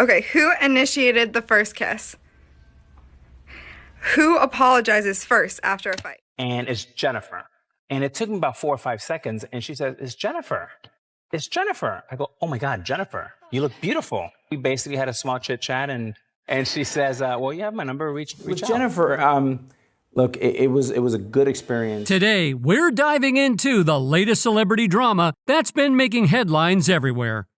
Okay, who initiated the first kiss? Who apologizes first after a fight? And it's Jennifer. And it took me about 4 or 5 seconds, and she says, it's Jennifer. It's Jennifer. I go, oh my God, Jennifer, you look beautiful. We basically had a small chit chat, and she says, well, you have my number, reach With out. Jennifer, look, it was a good experience. Today, we're diving into the latest celebrity drama that's been making headlines everywhere.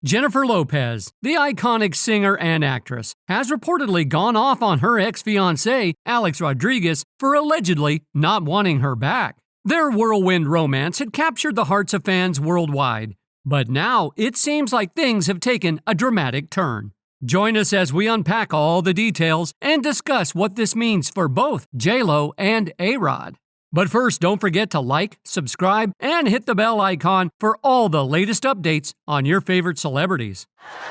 Jennifer Lopez, the iconic singer and actress, has reportedly gone off on her ex-fiancé, Alex Rodriguez, for allegedly not wanting her back. Their whirlwind romance had captured the hearts of fans worldwide, but now it seems like things have taken a dramatic turn. Join us as we unpack all the details and discuss what this means for both JLo and ARod. But first, don't forget to like, subscribe, and hit the bell icon for all the latest updates on your favorite celebrities.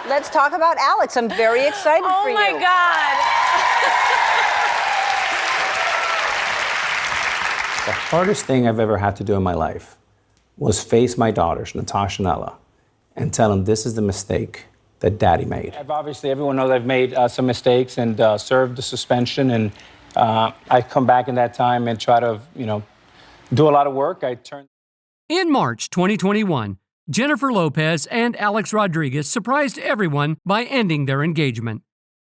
Let's talk about Alex. I'm very excited for you. Oh my God. The hardest thing I've ever had to do in my life was face my daughters, Natasha and Ella, and tell them this is the mistake that Daddy made. Obviously, everyone knows I've made some mistakes and served the suspension, and I come back in that time and try to, do a lot of work. In March 2021, Jennifer Lopez and Alex Rodriguez surprised everyone by ending their engagement.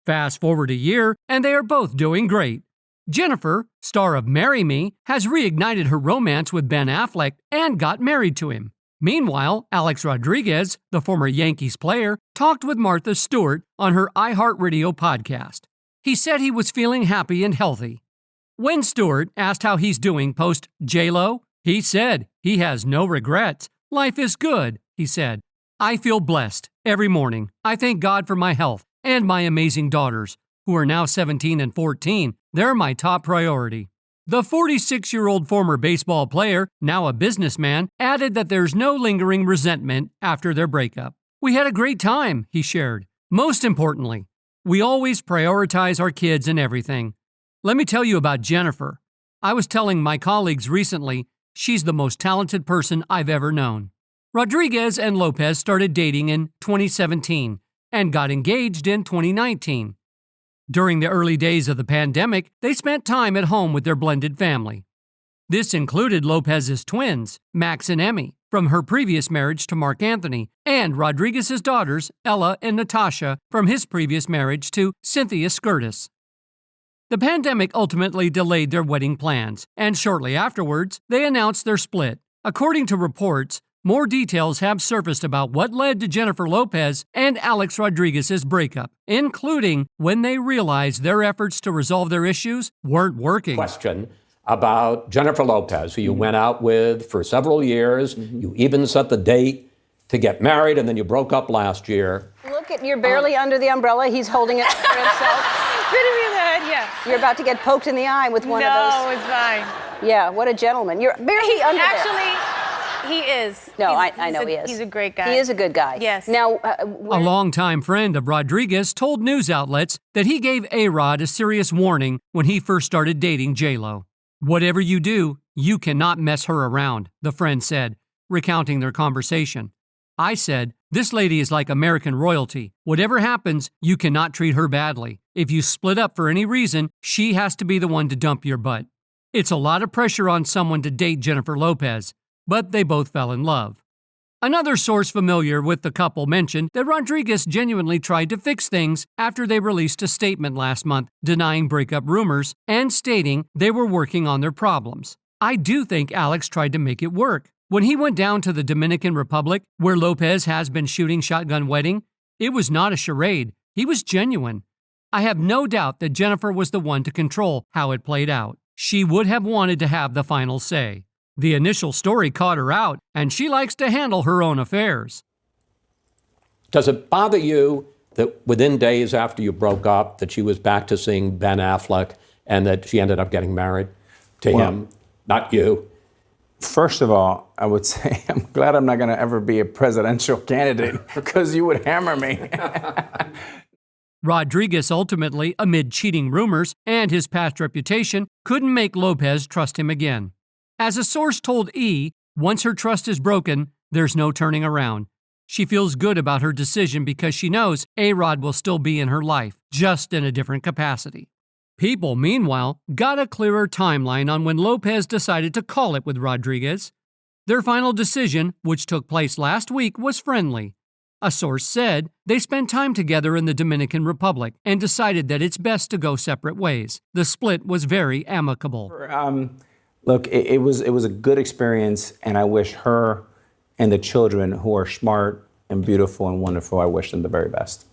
Fast forward a year, and they are both doing great. Jennifer, star of Marry Me, has reignited her romance with Ben Affleck and got married to him. Meanwhile, Alex Rodriguez, the former Yankees player, talked with Martha Stewart on her iHeartRadio podcast. He said he was feeling happy and healthy. When Stewart asked how he's doing post JLo, he said he has no regrets. Life is good, he said. I feel blessed every morning. I thank God for my health and my amazing daughters, who are now 17 and 14. They're my top priority. The 46-year-old former baseball player, now a businessman, added that there's no lingering resentment after their breakup. We had a great time, he shared. Most importantly, we always prioritize our kids and everything. Let me tell you about Jennifer. I was telling my colleagues recently, she's the most talented person I've ever known. Rodriguez and Lopez started dating in 2017 and got engaged in 2019. During the early days of the pandemic, they spent time at home with their blended family. This included Lopez's twins, Max and Emmy, from her previous marriage to Mark Anthony, and Rodriguez's daughters, Ella and Natasha, from his previous marriage to Cynthia Scurtis. The pandemic ultimately delayed their wedding plans, and shortly afterwards, they announced their split. According to reports, more details have surfaced about what led to Jennifer Lopez and Alex Rodriguez's breakup, including when they realized their efforts to resolve their issues weren't working. Question about Jennifer Lopez, who you went out with for several years. You even set the date to get married, and then you broke up last year. Look at, you're barely under the umbrella. He's holding it for himself. Pretty me in the head, yeah. You're about to get poked in the eye with one of those. No, it's fine. Yeah, what a gentleman. You're barely under there. Actually, he is. No, I know he is. He's a great guy. He is a good guy. Yes. Now, A longtime friend of Rodriguez told news outlets that he gave ARod a serious warning when he first started dating JLo. Whatever you do, you cannot mess her around, the friend said, recounting their conversation. I said, this lady is like American royalty. Whatever happens, you cannot treat her badly. If you split up for any reason, she has to be the one to dump your butt. It's a lot of pressure on someone to date Jennifer Lopez, but they both fell in love. Another source familiar with the couple mentioned that Rodriguez genuinely tried to fix things after they released a statement last month denying breakup rumors and stating they were working on their problems. I do think Alex tried to make it work. When he went down to the Dominican Republic, where Lopez has been shooting Shotgun Wedding, it was not a charade. He was genuine. I have no doubt that Jennifer was the one to control how it played out. She would have wanted to have the final say. The initial story caught her out, and she likes to handle her own affairs. Does it bother you that within days after you broke up that she was back to seeing Ben Affleck and that she ended up getting married to him, not you? First of all, I would say I'm glad I'm not going to ever be a presidential candidate because you would hammer me. Rodriguez ultimately, amid cheating rumors and his past reputation, couldn't make Lopez trust him again. As a source told E, once her trust is broken, there's no turning around. She feels good about her decision because she knows ARod will still be in her life, just in a different capacity. People, meanwhile, got a clearer timeline on when Lopez decided to call it with Rodriguez. Their final decision, which took place last week, was friendly. A source said they spent time together in the Dominican Republic and decided that it's best to go separate ways. The split was very amicable. Look, it was a good experience, and I wish her and the children, who are smart and beautiful and wonderful, I wish them the very best.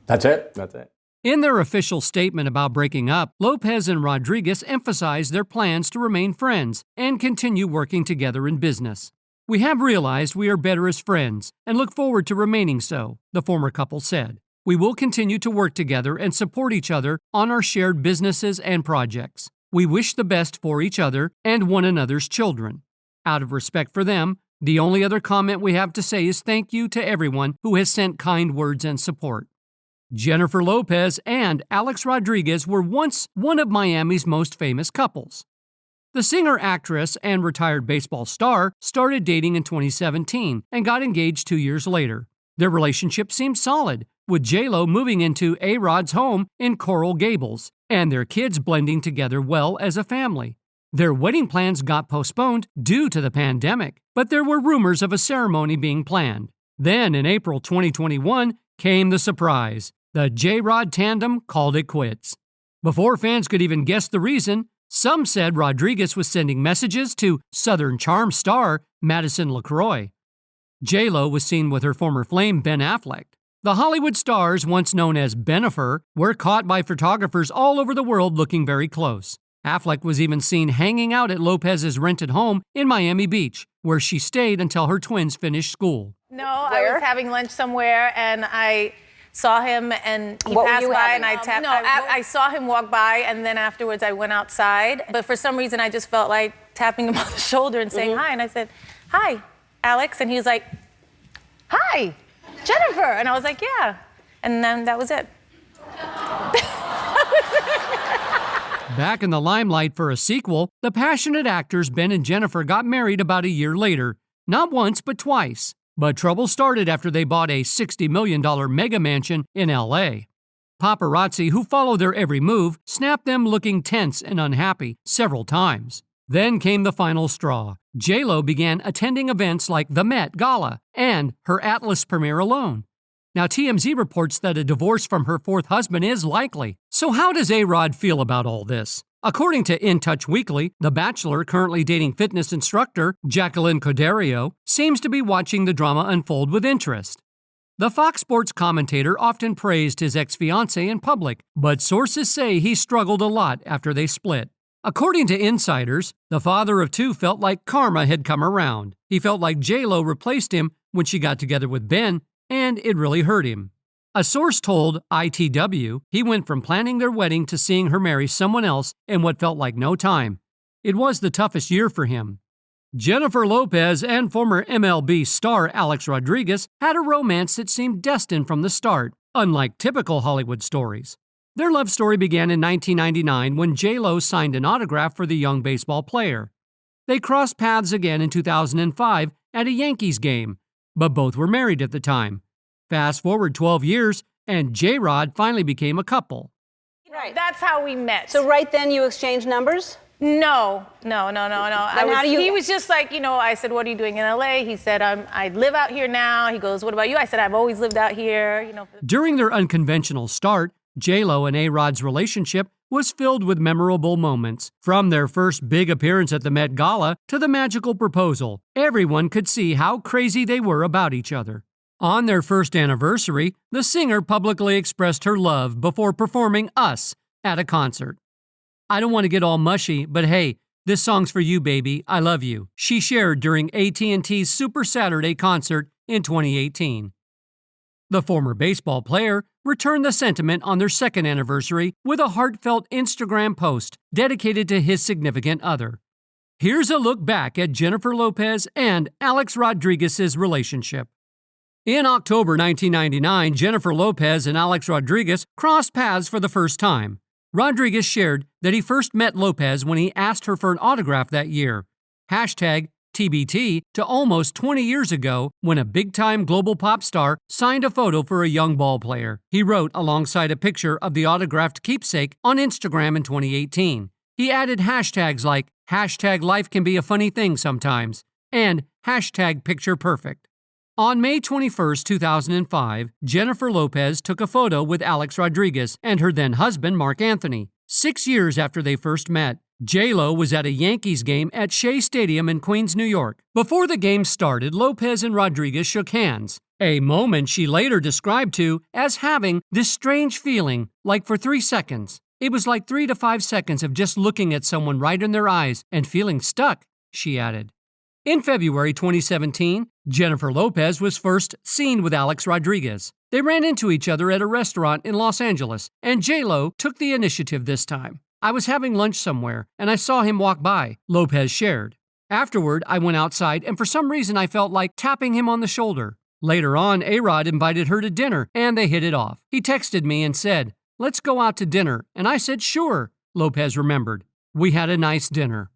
That's it? That's it. In their official statement about breaking up, Lopez and Rodriguez emphasized their plans to remain friends and continue working together in business. "We have realized we are better as friends and look forward to remaining so," the former couple said. "We will continue to work together and support each other on our shared businesses and projects. We wish the best for each other and one another's children. Out of respect for them, the only other comment we have to say is thank you to everyone who has sent kind words and support." Jennifer Lopez and Alex Rodriguez were once one of Miami's most famous couples. The singer-actress and retired baseball star started dating in 2017 and got engaged 2 years later. Their relationship seemed solid, with JLo moving into ARod's home in Coral Gables, and their kids blending together well as a family. Their wedding plans got postponed due to the pandemic, but there were rumors of a ceremony being planned. Then, in April 2021, came the surprise. The J-Rod tandem called it quits. Before fans could even guess the reason, some said Rodriguez was sending messages to Southern Charm star Madison LaCroix. JLo was seen with her former flame Ben Affleck. The Hollywood stars, once known as Benifer, were caught by photographers all over the world looking very close. Affleck was even seen hanging out at Lopez's rented home in Miami Beach, where she stayed until her twins finished school. No, I was having lunch somewhere and I saw him and he passed by and I tapped. No, I saw him walk by and then afterwards I went outside. But for some reason I just felt like tapping him on the shoulder and saying hi. And I said, "Hi, Alex." And he was like, "Hi, Jennifer." And I was like, "Yeah." And then that was it. Back in the limelight for a sequel, the passionate actors Ben and Jennifer got married about a year later. Not once, but twice. But trouble started after they bought a $60 million mega mansion in LA. Paparazzi, who follow their every move, snapped them looking tense and unhappy several times. Then came the final straw. JLo began attending events like the Met Gala and her Atlas premiere alone. Now, TMZ reports that a divorce from her fourth husband is likely. So how does ARod feel about all this? According to In Touch Weekly, The Bachelor, currently dating fitness instructor Jacqueline Corderio, seems to be watching the drama unfold with interest. The Fox Sports commentator often praised his ex-fiancé in public, but sources say he struggled a lot after they split. According to insiders, the father of two felt like karma had come around. He felt like JLo replaced him when she got together with Ben, and it really hurt him. A source told ITW he went from planning their wedding to seeing her marry someone else in what felt like no time. It was the toughest year for him. Jennifer Lopez and former MLB star Alex Rodriguez had a romance that seemed destined from the start, unlike typical Hollywood stories. Their love story began in 1999 when JLo signed an autograph for the young baseball player. They crossed paths again in 2005 at a Yankees game, but both were married at the time. Fast forward 12 years, and J-Rod finally became a couple. Right. That's how we met. So right then you exchanged numbers? No. And how do you... He was just like, I said, "What are you doing in LA?" He said, "I live out here now." He goes, "What about you?" I said, "I've always lived out here." During their unconventional start, JLo and ARod's relationship was filled with memorable moments. From their first big appearance at the Met Gala to the magical proposal, everyone could see how crazy they were about each other. On their first anniversary, the singer publicly expressed her love before performing Us at a concert. "I don't want to get all mushy, but hey, this song's for you, baby. I love you," she shared during AT&T's Super Saturday concert in 2018. The former baseball player returned the sentiment on their second anniversary with a heartfelt Instagram post dedicated to his significant other. Here's a look back at Jennifer Lopez and Alex Rodriguez's relationship. In October 1999, Jennifer Lopez and Alex Rodriguez crossed paths for the first time. Rodriguez shared that he first met Lopez when he asked her for an autograph that year. TBT to almost 20 years ago when a big-time global pop star signed a photo for a young ball player. He wrote alongside a picture of the autographed keepsake on Instagram in 2018. He added hashtags like #life can be a funny thing sometimes and #picture-perfect. On May 21, 2005, Jennifer Lopez took a photo with Alex Rodriguez and her then-husband Mark Anthony. 6 years after they first met, JLo was at a Yankees game at Shea Stadium in Queens, New York. Before the game started, Lopez and Rodriguez shook hands, a moment she later described to as having this strange feeling, like for 3 seconds. It was like 3 to 5 seconds of just looking at someone right in their eyes and feeling stuck, she added. In February 2017, Jennifer Lopez was first seen with Alex Rodriguez. They ran into each other at a restaurant in Los Angeles, and JLo took the initiative this time. I was having lunch somewhere, and I saw him walk by, Lopez shared. Afterward, I went outside, and for some reason I felt like tapping him on the shoulder. Later on, ARod invited her to dinner, and they hit it off. He texted me and said, "Let's go out to dinner," and I said, "Sure," Lopez remembered. We had a nice dinner.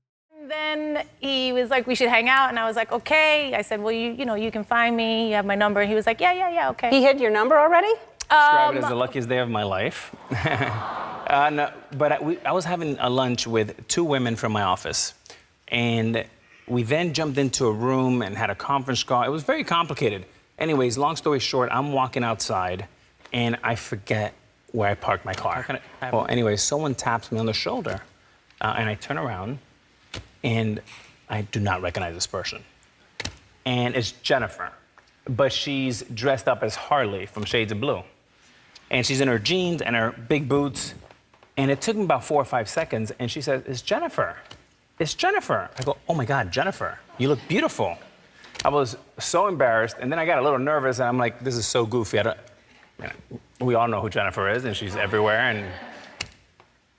Then he was like, "We should hang out," and I was like, "Okay." I said, "Well, you can find me. You have my number." And he was like, "Yeah, okay." He hid your number already? Describe it as the luckiest day of my life. No, but I was having a lunch with 2 women from my office, and we then jumped into a room and had a conference call. It was very complicated. Anyways, long story short, I'm walking outside, and I forget where I parked my car. Well, anyway, someone taps me on the shoulder, and I turn around, and I do not recognize this person. And it's Jennifer, but she's dressed up as Harley from Shades of Blue. And she's in her jeans and her big boots. And it took me about 4 or 5 seconds, and she says, "It's Jennifer. It's Jennifer." I go, "Oh my God, Jennifer, you look beautiful." I was so embarrassed, and then I got a little nervous, and I'm like, this is so goofy. We all know who Jennifer is, and she's everywhere.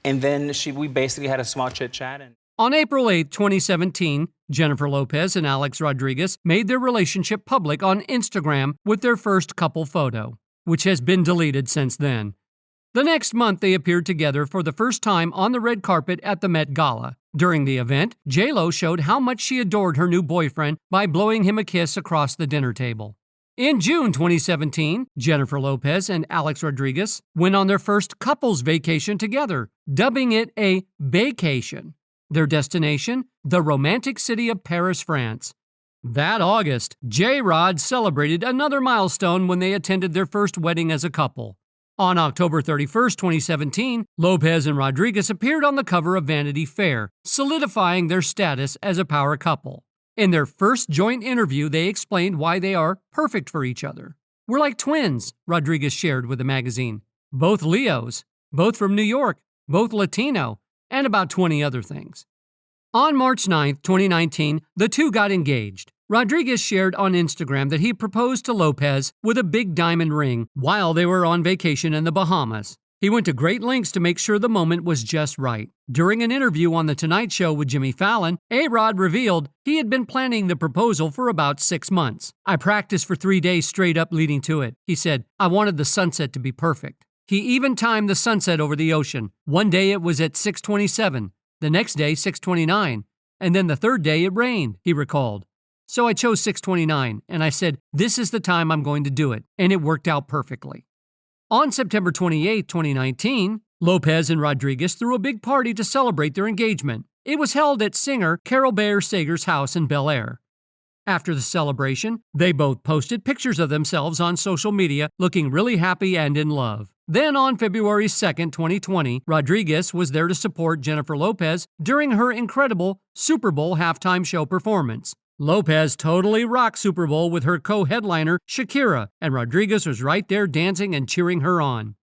And then we basically had a small chit-chat. On April 8, 2017, Jennifer Lopez and Alex Rodriguez made their relationship public on Instagram with their first couple photo, which has been deleted since then. The next month, they appeared together for the first time on the red carpet at the Met Gala. During the event, JLo showed how much she adored her new boyfriend by blowing him a kiss across the dinner table. In June 2017, Jennifer Lopez and Alex Rodriguez went on their first couples vacation together, dubbing it a vacation. Their destination, the romantic city of Paris, France. That August, ARod celebrated another milestone when they attended their first wedding as a couple. On October 31, 2017, Lopez and Rodriguez appeared on the cover of Vanity Fair, solidifying their status as a power couple. In their first joint interview, they explained why they are perfect for each other. "We're like twins," Rodriguez shared with the magazine. "Both Leos, both from New York, both Latino, and about 20 other things." On March 9, 2019, the two got engaged. Rodriguez shared on Instagram that he proposed to Lopez with a big diamond ring while they were on vacation in the Bahamas. He went to great lengths to make sure the moment was just right. During an interview on The Tonight Show with Jimmy Fallon, ARod revealed he had been planning the proposal for about 6 months. "I practiced for 3 days straight up leading to it," he said. "I wanted the sunset to be perfect." He even timed the sunset over the ocean. One day it was at 6:27, the next day 6:29, and then the third day it rained, he recalled. "So I chose 6:29, and I said, this is the time I'm going to do it, and it worked out perfectly." On September 28, 2019, Lopez and Rodriguez threw a big party to celebrate their engagement. It was held at singer Carol Bayer Sager's house in Bel Air. After the celebration, they both posted pictures of themselves on social media looking really happy and in love. Then on February 2, 2020, Rodriguez was there to support Jennifer Lopez during her incredible Super Bowl halftime show performance. Lopez totally rocked Super Bowl with her co-headliner Shakira, and Rodriguez was right there dancing and cheering her on.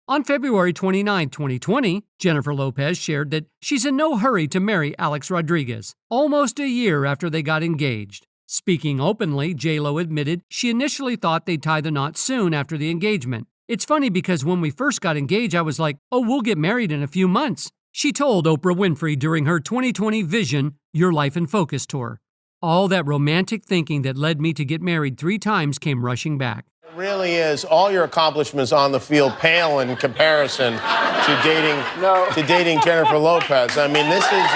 On February 29, 2020, Jennifer Lopez shared that she's in no hurry to marry Alex Rodriguez, almost a year after they got engaged. Speaking openly, JLo admitted she initially thought they'd tie the knot soon after the engagement. "It's funny because when we first got engaged, I was like, oh, we'll get married in a few months," she told Oprah Winfrey during her 2020 Vision, Your Life in Focus tour. "All that romantic thinking that led me to get married 3 times came rushing back." It really is. All your accomplishments on the field pale in comparison to dating Jennifer Lopez. I mean, this is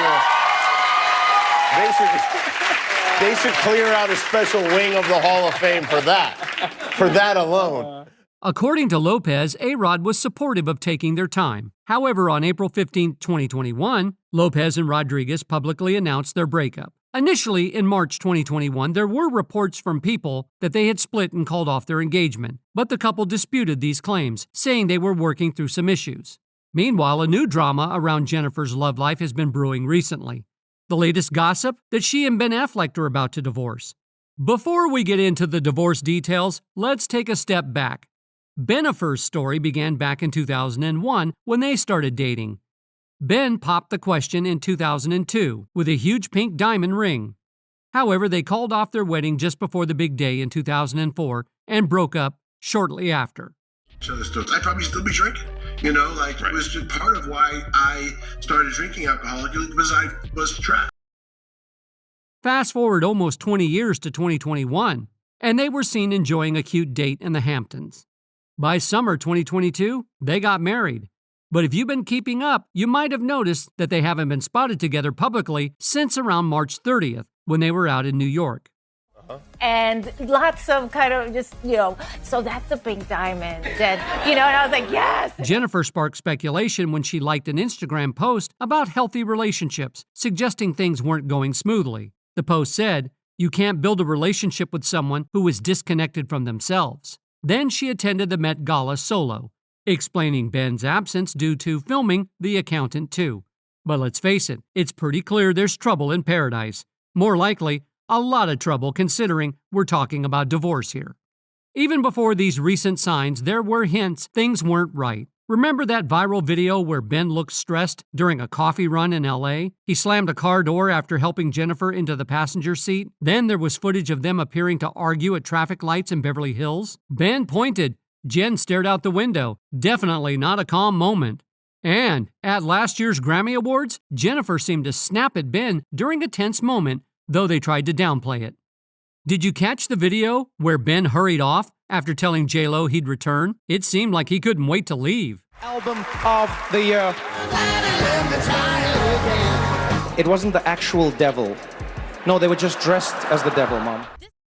They should clear out a special wing of the Hall of Fame for that alone. According to Lopez, ARod was supportive of taking their time. However, on April 15, 2021, Lopez and Rodriguez publicly announced their breakup. Initially, in March 2021, there were reports from people that they had split and called off their engagement, but the couple disputed these claims, saying they were working through some issues. Meanwhile, a new drama around Jennifer's love life has been brewing recently. The latest gossip that she and Ben Affleck are about to divorce. Before we get into the divorce details, let's take a step back. Benifer's story began back in 2001 when they started dating. Ben popped the question in 2002 with a huge pink diamond ring. However, they called off their wedding just before the big day in 2004 and broke up shortly after. I'd probably still be drinking. It was just part of why I started drinking alcohol because I was trapped. Fast forward almost 20 years to 2021, and they were seen enjoying a cute date in the Hamptons. By summer 2022, they got married. But if you've been keeping up, you might have noticed that they haven't been spotted together publicly since around March 30th, when they were out in New York. And lots of kind of just, so that's a pink diamond. And, and I was like, yes. Jennifer sparked speculation when she liked an Instagram post about healthy relationships, suggesting things weren't going smoothly. The post said, "You can't build a relationship with someone who is disconnected from themselves." Then she attended the Met Gala solo, explaining Ben's absence due to filming The Accountant 2. But let's face it, it's pretty clear there's trouble in paradise. More likely, a lot of trouble considering we're talking about divorce here. Even before these recent signs, there were hints things weren't right. Remember that viral video where Ben looked stressed during a coffee run in LA? He slammed a car door after helping Jennifer into the passenger seat. Then there was footage of them appearing to argue at traffic lights in Beverly Hills. Ben pointed. Jen stared out the window. Definitely not a calm moment. And at last year's Grammy Awards, Jennifer seemed to snap at Ben during a tense moment, though they tried to downplay it. Did you catch the video where Ben hurried off after telling JLo he'd return? It seemed like he couldn't wait to leave. Album of the year. It wasn't the actual devil. No, they were just dressed as the devil, Mom.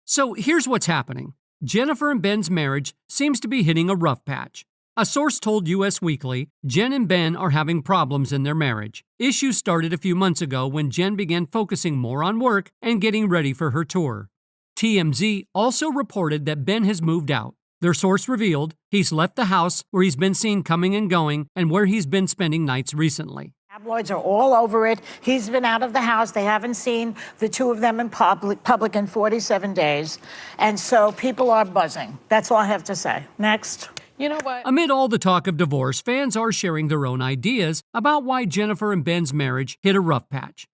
So here's what's happening. Jennifer and Ben's marriage seems to be hitting a rough patch. A source told US Weekly Jen and Ben are having problems in their marriage. Issues started a few months ago when Jen began focusing more on work and getting ready for her tour. TMZ also reported that Ben has moved out. Their source revealed he's left the house where he's been seen coming and going and where he's been spending nights recently. Tabloids are all over it. He's been out of the house. They haven't seen the two of them in public in 47 days. And so people are buzzing. That's all I have to say. Next. You know what? Amid all the talk of divorce, fans are sharing their own ideas about why Jennifer and Ben's marriage hit a rough patch.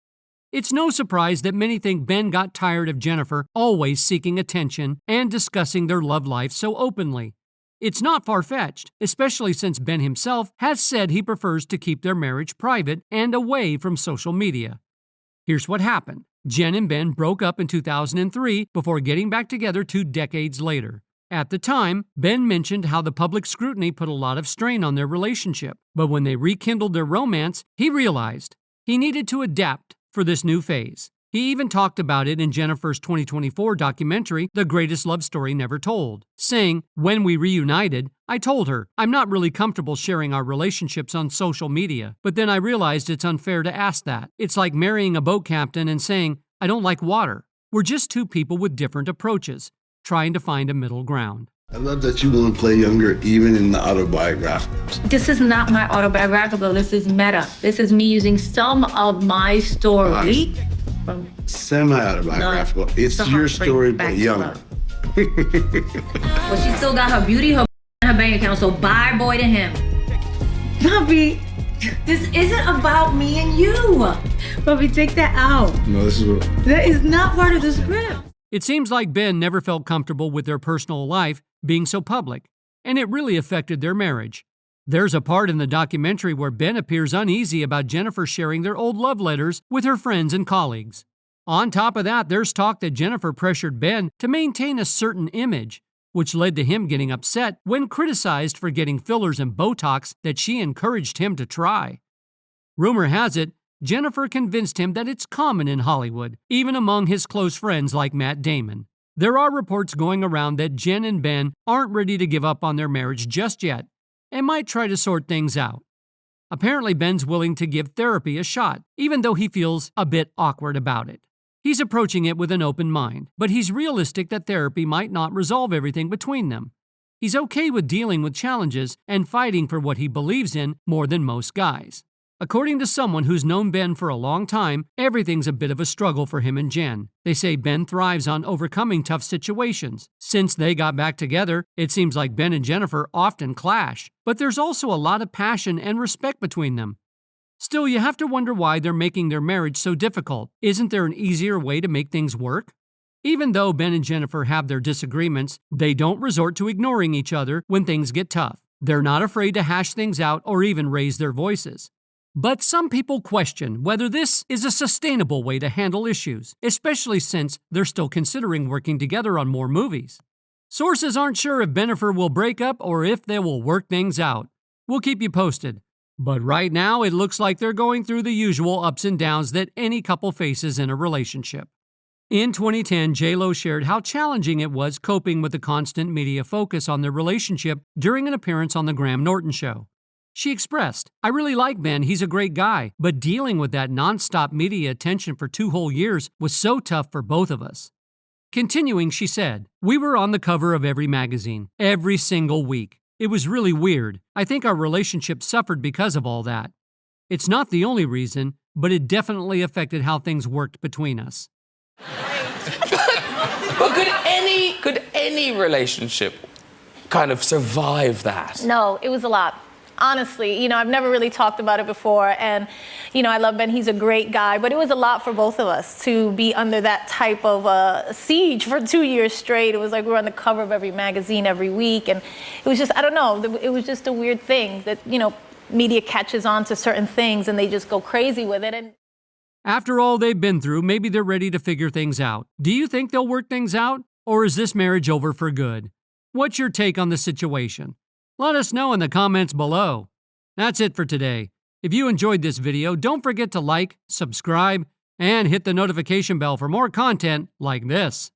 It's no surprise that many think Ben got tired of Jennifer always seeking attention and discussing their love life so openly. It's not far-fetched, especially since Ben himself has said he prefers to keep their marriage private and away from social media. Here's what happened. Jen and Ben broke up in 2003 before getting back together 2 decades later. At the time, Ben mentioned how the public scrutiny put a lot of strain on their relationship, but when they rekindled their romance, he realized he needed to adapt for this new phase. He even talked about it in Jennifer's 2024 documentary, The Greatest Love Story Never Told, saying, "When we reunited, I told her, I'm not really comfortable sharing our relationships on social media, but then I realized it's unfair to ask that. It's like marrying a boat captain and saying, I don't like water. We're just two people with different approaches, trying to find a middle ground." I love that you want to play younger even in the autobiography. This is not my autobiographical, this is meta. This is me using some of my story. Semi-autobiographical. It's your story, but younger. Well, she still got her beauty, her bank account, so bye boy to him. Bobby, this isn't about me and you. Bobby, take that out. No, this is what... That is not part of the script. It seems like Ben never felt comfortable with their personal life being so public, and it really affected their marriage. There's a part in the documentary where Ben appears uneasy about Jennifer sharing their old love letters with her friends and colleagues. On top of that, there's talk that Jennifer pressured Ben to maintain a certain image, which led to him getting upset when criticized for getting fillers and Botox that she encouraged him to try. Rumor has it, Jennifer convinced him that it's common in Hollywood, even among his close friends like Matt Damon. There are reports going around that Jen and Ben aren't ready to give up on their marriage just yet and might try to sort things out. Apparently, Ben's willing to give therapy a shot, even though he feels a bit awkward about it. He's approaching it with an open mind, but he's realistic that therapy might not resolve everything between them. He's okay with dealing with challenges and fighting for what he believes in more than most guys. According to someone who's known Ben for a long time, everything's a bit of a struggle for him and Jen. They say Ben thrives on overcoming tough situations. Since they got back together, it seems like Ben and Jennifer often clash, but there's also a lot of passion and respect between them. Still, you have to wonder why they're making their marriage so difficult. Isn't there an easier way to make things work? Even though Ben and Jennifer have their disagreements, they don't resort to ignoring each other when things get tough. They're not afraid to hash things out or even raise their voices. But some people question whether this is a sustainable way to handle issues, especially since they're still considering working together on more movies. Sources aren't sure if Benifer will break up or if they will work things out. We'll keep you posted. But right now, it looks like they're going through the usual ups and downs that any couple faces in a relationship. In 2010, JLo shared how challenging it was coping with the constant media focus on their relationship during an appearance on The Graham Norton Show. She expressed, "I really like Ben, he's a great guy, but dealing with that nonstop media attention for 2 whole years was so tough for both of us." Continuing, she said, "We were on the cover of every magazine, every single week. It was really weird. I think our relationship suffered because of all that. It's not the only reason, but it definitely affected how things worked between us." But could any relationship kind of survive that? No, it was a lot. Honestly, I've never really talked about it before, and, I love Ben, he's a great guy, but it was a lot for both of us to be under that type of siege for 2 years straight. It was like we were on the cover of every magazine every week, and it was just, I don't know, it was just a weird thing that, media catches on to certain things and they just go crazy with it. And after all they've been through, maybe they're ready to figure things out. Do you think they'll work things out, or is this marriage over for good? What's your take on the situation? Let us know in the comments below. That's it for today. If you enjoyed this video, don't forget to like, subscribe, and hit the notification bell for more content like this.